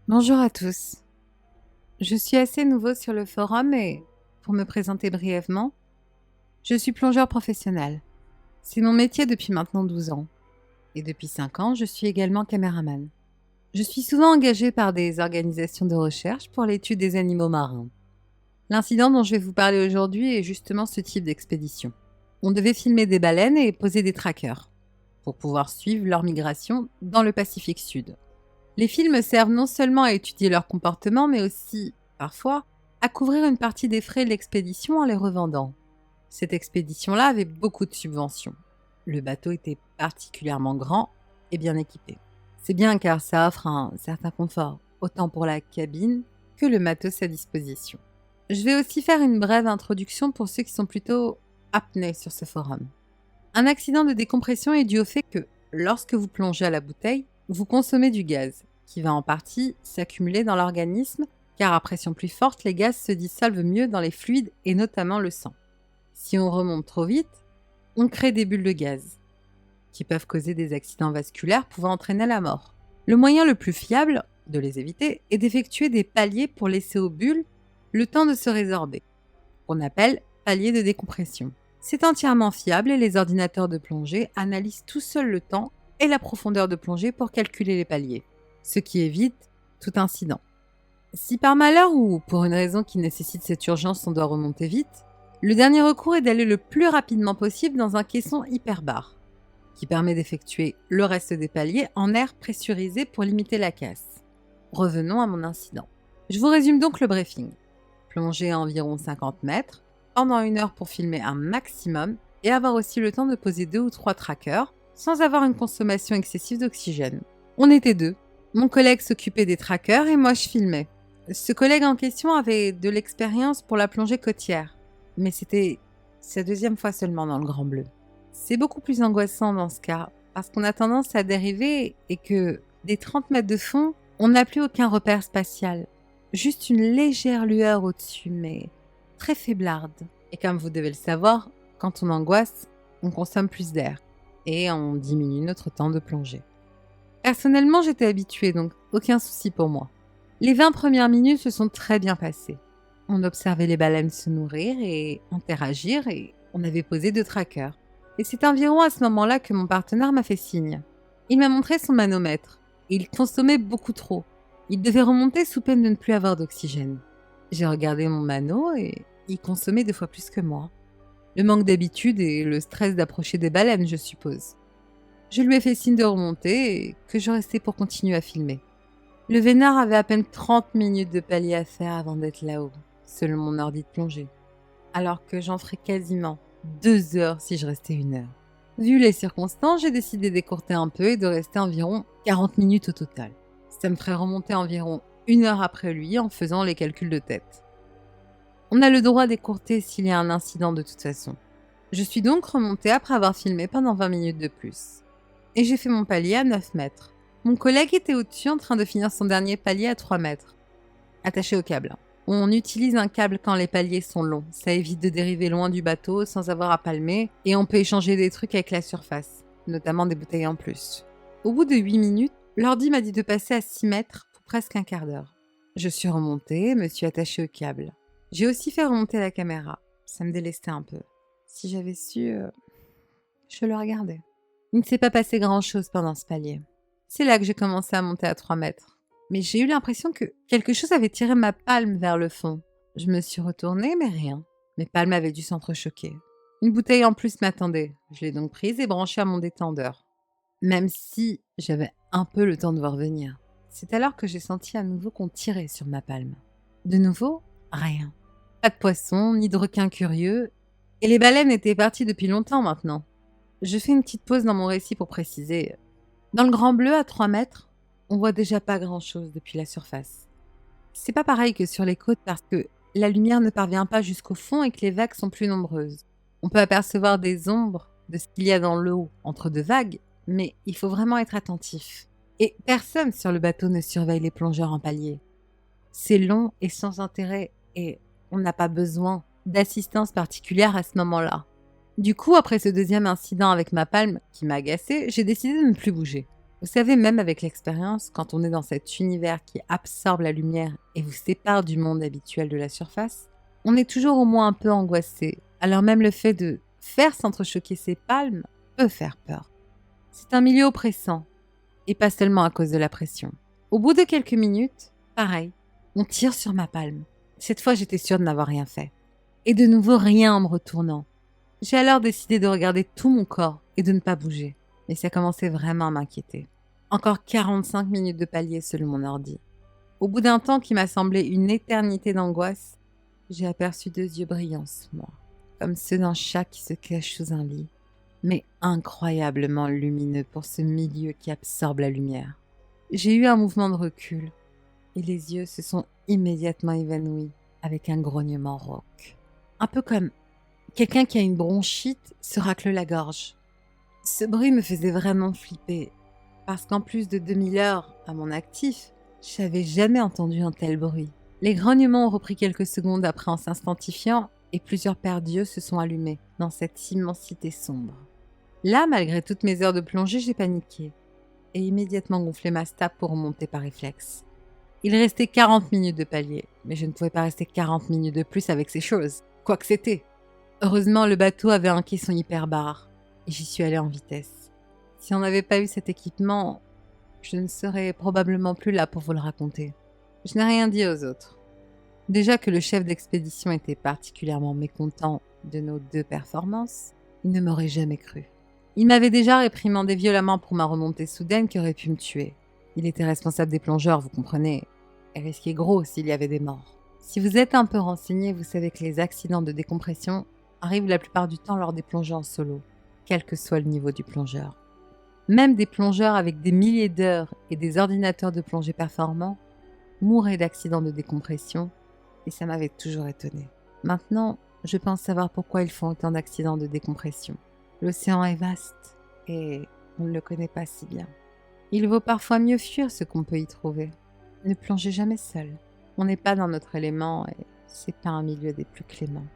Bonjour à tous. Je suis assez nouveau sur le forum et, pour me présenter brièvement, je suis plongeur professionnel. C'est mon métier depuis maintenant 12 ans. Et depuis 5 ans, je suis également caméraman. Je suis souvent engagée par des organisations de recherche pour l'étude des animaux marins. L'incident dont je vais vous parler aujourd'hui est justement ce type d'expédition. On devait filmer des baleines et poser des trackers pour pouvoir suivre leur migration dans le Pacifique Sud. Les films servent non seulement à étudier leur comportement, mais aussi, parfois, à couvrir une partie des frais de l'expédition en les revendant. Cette expédition-là avait beaucoup de subventions. Le bateau était particulièrement grand et bien équipé. C'est bien car ça offre un certain confort, autant pour la cabine que le matos à disposition. Je vais aussi faire une brève introduction pour ceux qui sont plutôt apnés sur ce forum. Un accident de décompression est dû au fait que, lorsque vous plongez à la bouteille, vous consommez du gaz, qui va en partie s'accumuler dans l'organisme, car à pression plus forte, les gaz se dissolvent mieux dans les fluides et notamment le sang. Si on remonte trop vite, on crée des bulles de gaz, qui peuvent causer des accidents vasculaires pouvant entraîner la mort. Le moyen le plus fiable de les éviter est d'effectuer des paliers pour laisser aux bulles le temps de se résorber, qu'on appelle paliers de décompression. C'est entièrement fiable et les ordinateurs de plongée analysent tout seuls le temps et la profondeur de plongée pour calculer les paliers, ce qui évite tout incident. Si par malheur ou pour une raison qui nécessite cette urgence on doit remonter vite, le dernier recours est d'aller le plus rapidement possible dans un caisson hyperbare, qui permet d'effectuer le reste des paliers en air pressurisé pour limiter la casse. Revenons à mon incident. Je vous résume donc le briefing. Plonger à environ 50 mètres, pendant 1 heure pour filmer un maximum et avoir aussi le temps de poser 2 ou 3 trackers sans avoir une consommation excessive d'oxygène. On était 2. Mon collègue s'occupait des trackers et moi je filmais. Ce collègue en question avait de l'expérience pour la plongée côtière, mais c'était sa 2e fois seulement dans le Grand Bleu. C'est beaucoup plus angoissant dans ce cas, parce qu'on a tendance à dériver et que, des 30 mètres de fond, on n'a plus aucun repère spatial. Juste une légère lueur au-dessus, mais très faiblarde. Et comme vous devez le savoir, quand on angoisse, on consomme plus d'air et on diminue notre temps de plongée. Personnellement, j'étais habituée, donc aucun souci pour moi. Les 20 premières minutes se sont très bien passées. On observait les baleines se nourrir et interagir et on avait posé 2 trackers. Et c'est environ à ce moment-là que mon partenaire m'a fait signe. Il m'a montré son manomètre et il consommait beaucoup trop. Il devait remonter sous peine de ne plus avoir d'oxygène. J'ai regardé mon mano et il consommait 2 fois plus que moi. Le manque d'habitude et le stress d'approcher des baleines, je suppose. Je lui ai fait signe de remonter et que je restais pour continuer à filmer. Le Vénard avait à peine 30 minutes de palier à faire avant d'être là-haut, selon mon ordi de plongée, alors que j'en ferais quasiment 2 heures si je restais 1 heure. Vu les circonstances, j'ai décidé d'écourter un peu et de rester environ 40 minutes au total. Ça me ferait remonter environ 1 heure après lui en faisant les calculs de tête. On a le droit d'écourter s'il y a un incident de toute façon. Je suis donc remontée après avoir filmé pendant 20 minutes de plus. Et j'ai fait mon palier à 9 mètres. Mon collègue était au-dessus en train de finir son dernier palier à 3 mètres, attaché au câble. On utilise un câble quand les paliers sont longs. Ça évite de dériver loin du bateau sans avoir à palmer et on peut échanger des trucs avec la surface, notamment des bouteilles en plus. Au bout de 8 minutes, l'ordi m'a dit de passer à 6 mètres pour presque un quart d'heure. Je suis remontée et me suis attachée au câble. J'ai aussi fait remonter la caméra. Ça me délestait un peu. Si j'avais su, je le regardais. Il ne s'est pas passé grand-chose pendant ce palier. C'est là que j'ai commencé à monter à 3 mètres. Mais j'ai eu l'impression que quelque chose avait tiré ma palme vers le fond. Je me suis retournée, mais rien. Mes palmes avaient dû s'entrechoquer. Une bouteille en plus m'attendait. Je l'ai donc prise et branchée à mon détendeur. Même si j'avais un peu le temps de voir venir. C'est alors que j'ai senti à nouveau qu'on tirait sur ma palme. De nouveau, rien. Pas de poisson, ni de requin curieux. Et les baleines étaient parties depuis longtemps maintenant. Je fais une petite pause dans mon récit pour préciser. Dans le Grand Bleu, à 3 mètres, on voit déjà pas grand-chose depuis la surface. C'est pas pareil que sur les côtes parce que la lumière ne parvient pas jusqu'au fond et que les vagues sont plus nombreuses. On peut apercevoir des ombres de ce qu'il y a dans l'eau entre 2 vagues, mais il faut vraiment être attentif. Et personne sur le bateau ne surveille les plongeurs en palier. C'est long et sans intérêt et on n'a pas besoin d'assistance particulière à ce moment-là. Du coup, après ce 2e incident avec ma palme qui m'a agacée, j'ai décidé de ne plus bouger. Vous savez, même avec l'expérience, quand on est dans cet univers qui absorbe la lumière et vous sépare du monde habituel de la surface, on est toujours au moins un peu angoissé. Alors même le fait de faire s'entrechoquer ses palmes peut faire peur. C'est un milieu oppressant, et pas seulement à cause de la pression. Au bout de quelques minutes, pareil, on tire sur ma palme. Cette fois, j'étais sûre de n'avoir rien fait. Et de nouveau, rien en me retournant. J'ai alors décidé de regarder tout mon corps et de ne pas bouger. Mais ça commençait vraiment à m'inquiéter. Encore 45 minutes de palier selon mon ordi. Au bout d'un temps qui m'a semblé une éternité d'angoisse, j'ai aperçu 2 yeux brillants sous moi, comme ceux d'un chat qui se cache sous un lit, mais incroyablement lumineux pour ce milieu qui absorbe la lumière. J'ai eu un mouvement de recul et les yeux se sont immédiatement évanouis avec un grognement rauque. Un peu comme quelqu'un qui a une bronchite se racle la gorge. Ce bruit me faisait vraiment flipper parce qu'en plus de 2000 heures à mon actif, je n'avais jamais entendu un tel bruit. Les grognements ont repris quelques secondes après en s'instantifiant et plusieurs paires d'yeux se sont allumés dans cette immensité sombre. Là, malgré toutes mes heures de plongée, j'ai paniqué et immédiatement gonflé ma stape pour remonter par réflexe. Il restait 40 minutes de palier, mais je ne pouvais pas rester 40 minutes de plus avec ces choses, quoi que c'était. Heureusement, le bateau avait un caisson hyperbare et j'y suis allée en vitesse. Si on n'avait pas eu cet équipement, je ne serais probablement plus là pour vous le raconter. Je n'ai rien dit aux autres. Déjà que le chef d'expédition était particulièrement mécontent de nos 2 performances, il ne m'aurait jamais cru. Il m'avait déjà réprimandé violemment pour ma remontée soudaine qui aurait pu me tuer. Il était responsable des plongeurs, vous comprenez, et risquait gros s'il y avait des morts. Si vous êtes un peu renseigné, vous savez que les accidents de décompression arrivent la plupart du temps lors des plongées en solo, quel que soit le niveau du plongeur. Même des plongeurs avec des milliers d'heures et des ordinateurs de plongée performants mouraient d'accidents de décompression, et ça m'avait toujours étonné. Maintenant, je pense savoir pourquoi ils font autant d'accidents de décompression. L'océan est vaste et on ne le connaît pas si bien. Il vaut parfois mieux fuir ce qu'on peut y trouver. Ne plongez jamais seul. On n'est pas dans notre élément et c'est pas un milieu des plus cléments.